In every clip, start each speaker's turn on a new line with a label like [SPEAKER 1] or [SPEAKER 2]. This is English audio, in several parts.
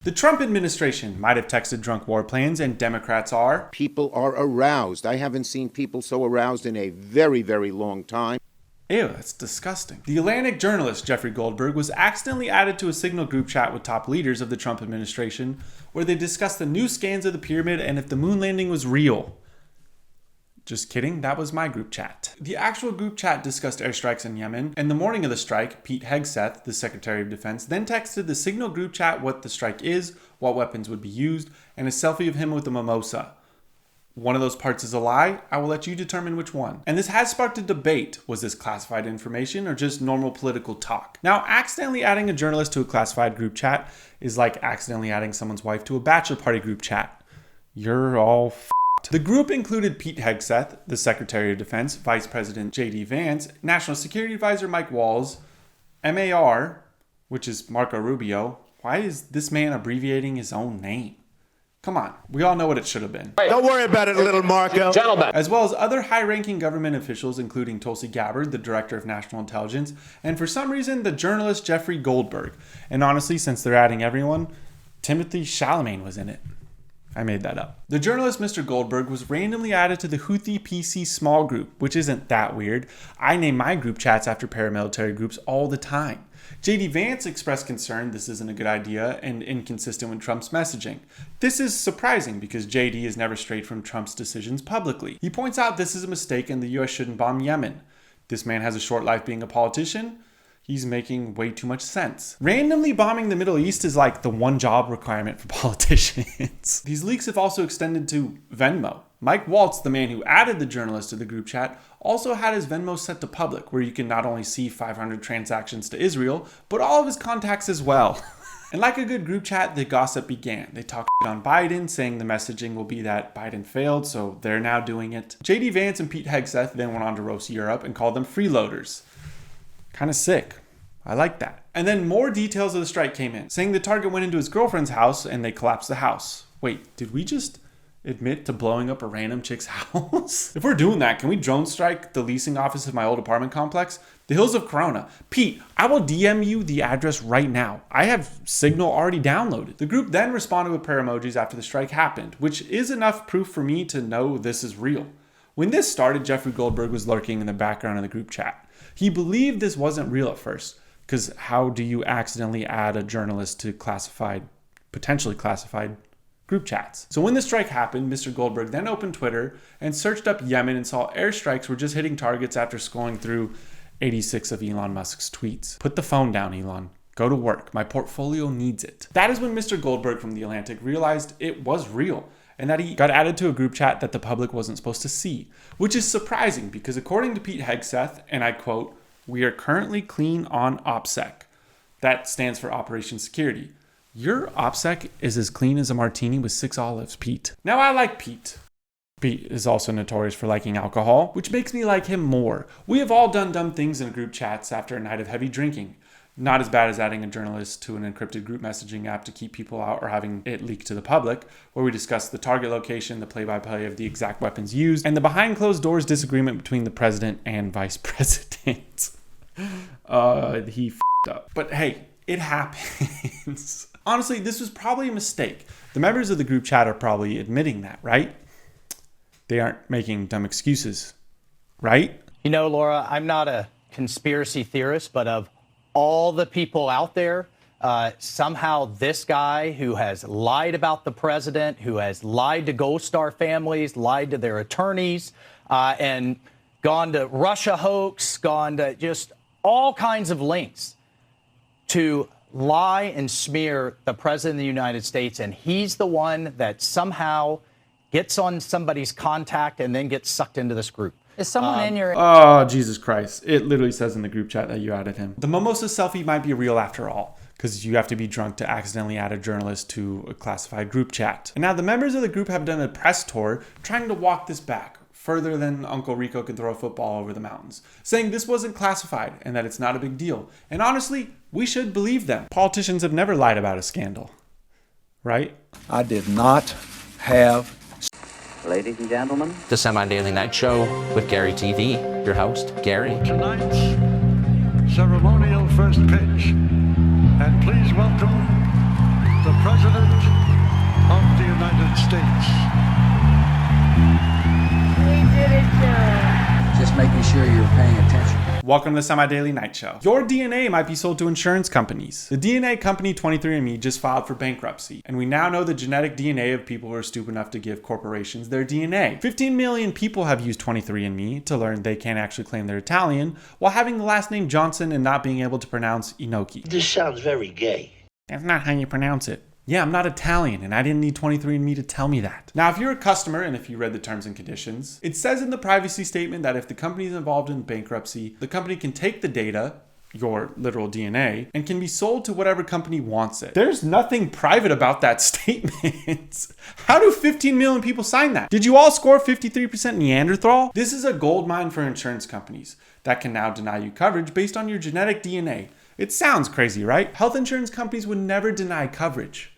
[SPEAKER 1] The Trump administration might have texted drunk war planes, and Democrats are...
[SPEAKER 2] People are aroused. I haven't seen people so aroused in a very, very long time.
[SPEAKER 1] Ew, that's disgusting. The Atlantic journalist Jeffrey Goldberg was accidentally added to a Signal group chat with top leaders of the Trump administration where they discussed the new scans of the pyramid and if the moon landing was real. Just kidding, that was my group chat. The actual group chat discussed airstrikes in Yemen, and the morning of the strike, Pete Hegseth, the Secretary of Defense, then texted the Signal group chat what the strike is, what weapons would be used, and a selfie of him with a mimosa. One of those parts is a lie. I will let you determine which one. And this has sparked a debate. Was this classified information or just normal political talk? Now, accidentally adding a journalist to a classified group chat is like accidentally adding someone's wife to a bachelor party group chat. You're all f***ed. The group included Pete Hegseth, the Secretary of Defense, Vice President J.D. Vance, National Security Advisor Mike Waltz, MAR, which is Marco Rubio. Why is this man abbreviating his own name? Come on, we all know what it should have been.
[SPEAKER 3] Don't worry about it, little Marco.
[SPEAKER 4] Gentlemen.
[SPEAKER 1] As well as other high-ranking government officials, including Tulsi Gabbard, the Director of National Intelligence, and for some reason, the journalist Jeffrey Goldberg. And honestly, since they're adding everyone, Timothy Chalamet was in it. I made that up. The journalist Mr. Goldberg was randomly added to the Houthi PC small group, which isn't that weird. I name my group chats after paramilitary groups all the time. J.D. Vance expressed concern this isn't a good idea and inconsistent with Trump's messaging. This is surprising because J.D. has never strayed from Trump's decisions publicly. He points out this is a mistake and the U.S. shouldn't bomb Yemen. This man has a short life being a politician. He's making way too much sense. Randomly bombing the Middle East is like the one job requirement for politicians. These leaks have also extended to Venmo. Mike Waltz, the man who added the journalist to the group chat, also had his Venmo set to public, where you can not only see 500 transactions to Israel, but all of his contacts as well. And like a good group chat, the gossip began. They talked on Biden, saying the messaging will be that Biden failed, so they're now doing it. J.D. Vance and Pete Hegseth then went on to roast Europe and called them freeloaders. Kind of sick. I like that. And then more details of the strike came in, saying the target went into his girlfriend's house and they collapsed the house. Wait, did we just admit to blowing up a random chick's house? If we're doing that, can we drone strike the leasing office of my old apartment complex? The Hills of Corona. Pete, I will DM you the address right now. I have Signal already downloaded. The group then responded with prayer emojis after the strike happened, which is enough proof for me to know this is real. When this started, Jeffrey Goldberg was lurking in the background of the group chat. He believed this wasn't real at first, because how do you accidentally add a journalist to potentially classified group chats? So when the strike happened, Mr. Goldberg then opened Twitter and searched up Yemen and saw airstrikes were just hitting targets after scrolling through 86 of Elon Musk's tweets. Put the phone down, Elon. Go to work. My portfolio needs it. That is when Mr. Goldberg from The Atlantic realized it was real and that he got added to a group chat that the public wasn't supposed to see, which is surprising because according to Pete Hegseth, and I quote, "We are currently clean on OPSEC." That stands for Operation Security. Your OPSEC is as clean as a martini with 6 olives, Pete. Now I like Pete. Pete is also notorious for liking alcohol, which makes me like him more. We have all done dumb things in group chats after a night of heavy drinking. Not as bad as adding a journalist to an encrypted group messaging app to keep people out or having it leaked to the public, where we discuss the target location, the play-by-play of the exact weapons used, and the behind closed doors disagreement between the president and vice president. He f***ed up. But hey, it happens. Honestly, this was probably a mistake. The members of the group chat are probably admitting that, right? They aren't making dumb excuses, right?
[SPEAKER 4] You know, Laura, I'm not a conspiracy theorist, but of all the people out there, somehow this guy who has lied about the president, who has lied to Gold Star families, lied to their attorneys, and gone to Russia hoax, gone to just all kinds of links to lie and smear the president of the United States. And he's the one that somehow gets on somebody's contact and then gets sucked into this group.
[SPEAKER 5] Is someone in your...
[SPEAKER 1] Oh, Jesus Christ. It literally says in the group chat that you added him. The mimosa selfie might be real after all, because you have to be drunk to accidentally add a journalist to a classified group chat. And now the members of the group have done a press tour trying to walk this back further than Uncle Rico can throw a football over the mountains, saying this wasn't classified and that it's not a big deal. And honestly, we should believe them. Politicians have never lied about a scandal, right?
[SPEAKER 3] I did not have...
[SPEAKER 6] Ladies and gentlemen,
[SPEAKER 7] The Semi-Daily Night Show with Gary TV, your host, Gary.
[SPEAKER 8] Tonight's ceremonial first pitch. And please welcome the
[SPEAKER 5] President of the United States.
[SPEAKER 8] We did it, Joe.
[SPEAKER 9] Just making sure you're paying attention.
[SPEAKER 1] Welcome to the Semi-Daily Night Show. Your DNA might be sold to insurance companies. The DNA company 23andMe just filed for bankruptcy, and we now know the genetic DNA of people who are stupid enough to give corporations their DNA. 15 million people have used 23andMe to learn they can't actually claim they're Italian, while having the last name Johnson and not being able to pronounce gnocchi.
[SPEAKER 10] This sounds very gay.
[SPEAKER 1] That's not how you pronounce it. Yeah, I'm not Italian, and I didn't need 23andMe to tell me that. Now, if you're a customer, and if you read the terms and conditions, it says in the privacy statement that if the company is involved in bankruptcy, the company can take the data, your literal DNA, and can be sold to whatever company wants it. There's nothing private about that statement. How do 15 million people sign that? Did you all score 53% Neanderthal? This is a gold mine for insurance companies that can now deny you coverage based on your genetic DNA. It sounds crazy, right? Health insurance companies would never deny coverage,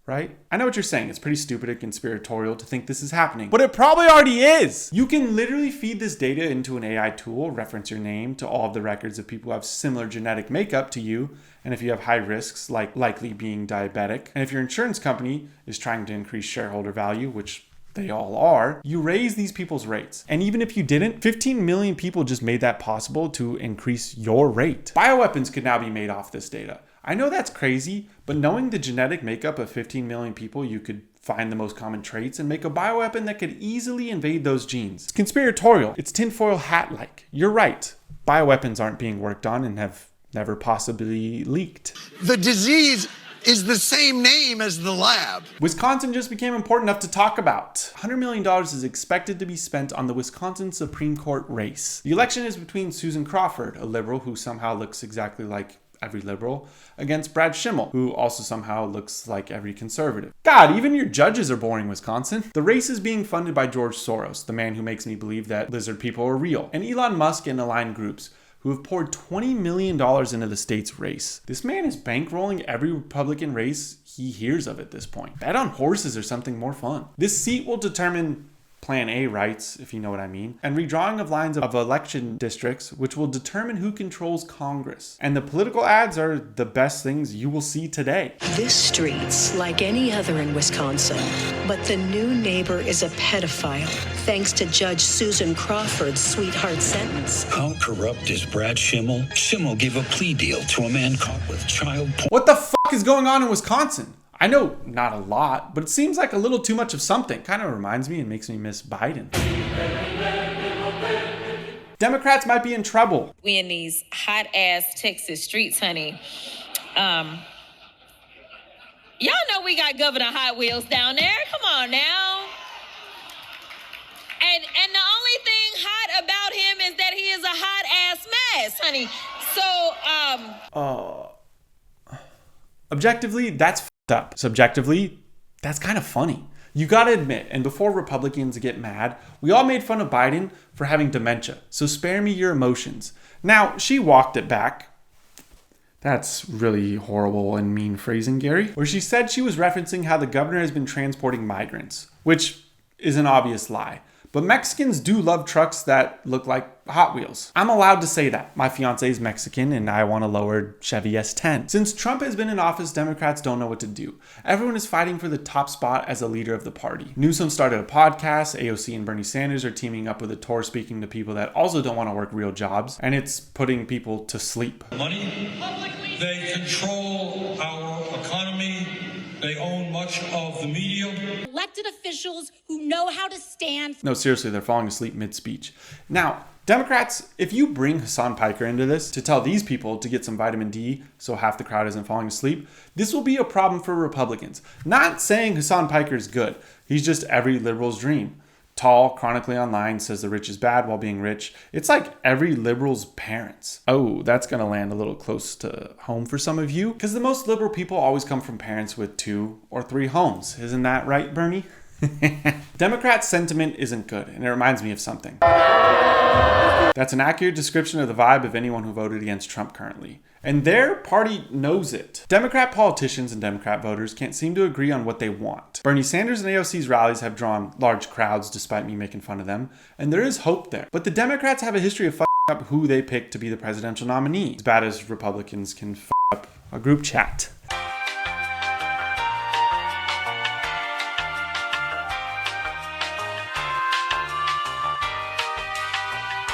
[SPEAKER 1] right? I know what you're saying. It's pretty stupid and conspiratorial to think this is happening, but it probably already is. You can literally feed this data into an AI tool, reference your name to all of the records of people who have similar genetic makeup to you, and if you have high risks, like likely being diabetic, and if your insurance company is trying to increase shareholder value, which they all are, you raise these people's rates. And even if you didn't, 15 million people just made that possible to increase your rate. Bioweapons could now be made off this data. I know that's crazy, but knowing the genetic makeup of 15 million people, you could find the most common traits and make a bioweapon that could easily invade those genes. It's conspiratorial. It's tinfoil hat-like. You're right. Bioweapons aren't being worked on and have never possibly leaked.
[SPEAKER 11] The disease is the same name as the lab.
[SPEAKER 1] Wisconsin just became important enough to talk about. $100 million is expected to be spent on the Wisconsin Supreme Court race. The election is between Susan Crawford, a liberal who somehow looks exactly like every liberal, against Brad Schimmel, who also somehow looks like every conservative. God, even your judges are boring, Wisconsin. The race is being funded by George Soros, the man who makes me believe that lizard people are real, and Elon Musk and aligned groups, who have poured $20 million into the state's race. This man is bankrolling every Republican race he hears of at this point. Bet on horses or something more fun. This seat will determine Plan A rights, if you know what I mean, and redrawing of lines of election districts, which will determine who controls Congress. And the political ads are the best things you will see today.
[SPEAKER 12] This street's like any other in Wisconsin, but the new neighbor is a pedophile, thanks to Judge Susan Crawford's sweetheart sentence.
[SPEAKER 13] How corrupt is Brad Schimmel? Schimmel gave a plea deal to a man caught with child porn.
[SPEAKER 1] What the fuck is going on in Wisconsin? I know not a lot, but it seems like a little too much of something. Kind of reminds me and makes me miss Biden. Democrats might be in trouble.
[SPEAKER 14] We in these hot ass Texas streets, honey. Y'all know we got Governor Hot Wheels down there. Come on now. And the only thing hot about him is that he is a hot ass mess, honey. So
[SPEAKER 1] objectively, that's f***ed up. Subjectively, that's kind of funny. You gotta admit, and before Republicans get mad, we all made fun of Biden for having dementia, so spare me your emotions. Now, she walked it back. That's really horrible and mean phrasing, Gary. Where she said she was referencing how the governor has been transporting migrants, which is an obvious lie. But Mexicans do love trucks that look like Hot Wheels. I'm allowed to say that. My fiance is Mexican and I want a lowered Chevy S10. Since Trump has been in office, Democrats don't know what to do. Everyone is fighting for the top spot as a leader of the party. Newsom started a podcast, AOC and Bernie Sanders are teaming up with a tour speaking to people that also don't want to work real jobs, and it's putting people to sleep.
[SPEAKER 15] Money, they control our economy. They own much of the media.
[SPEAKER 16] Elected officials who know how to stand.
[SPEAKER 1] No, seriously, they're falling asleep mid-speech. Now, Democrats, if you bring Hassan Piker into this to tell these people to get some vitamin D so half the crowd isn't falling asleep, this will be a problem for Republicans. Not saying Hassan Piker is good. He's just every liberal's dream. Tall, chronically online, says the rich is bad while being rich. It's like every liberal's parents. Oh, that's going to land a little close to home for some of you, because the most liberal people always come from parents with 2 or 3 homes. Isn't that right, Bernie? Democrats' sentiment isn't good, and it reminds me of something. That's an accurate description of the vibe of anyone who voted against Trump currently. And their party knows it. Democrat politicians and Democrat voters can't seem to agree on what they want. Bernie Sanders and AOC's rallies have drawn large crowds despite me making fun of them, and there is hope there. But the Democrats have a history of f***ing up who they pick to be the presidential nominee, as bad as Republicans can f*** up a group chat.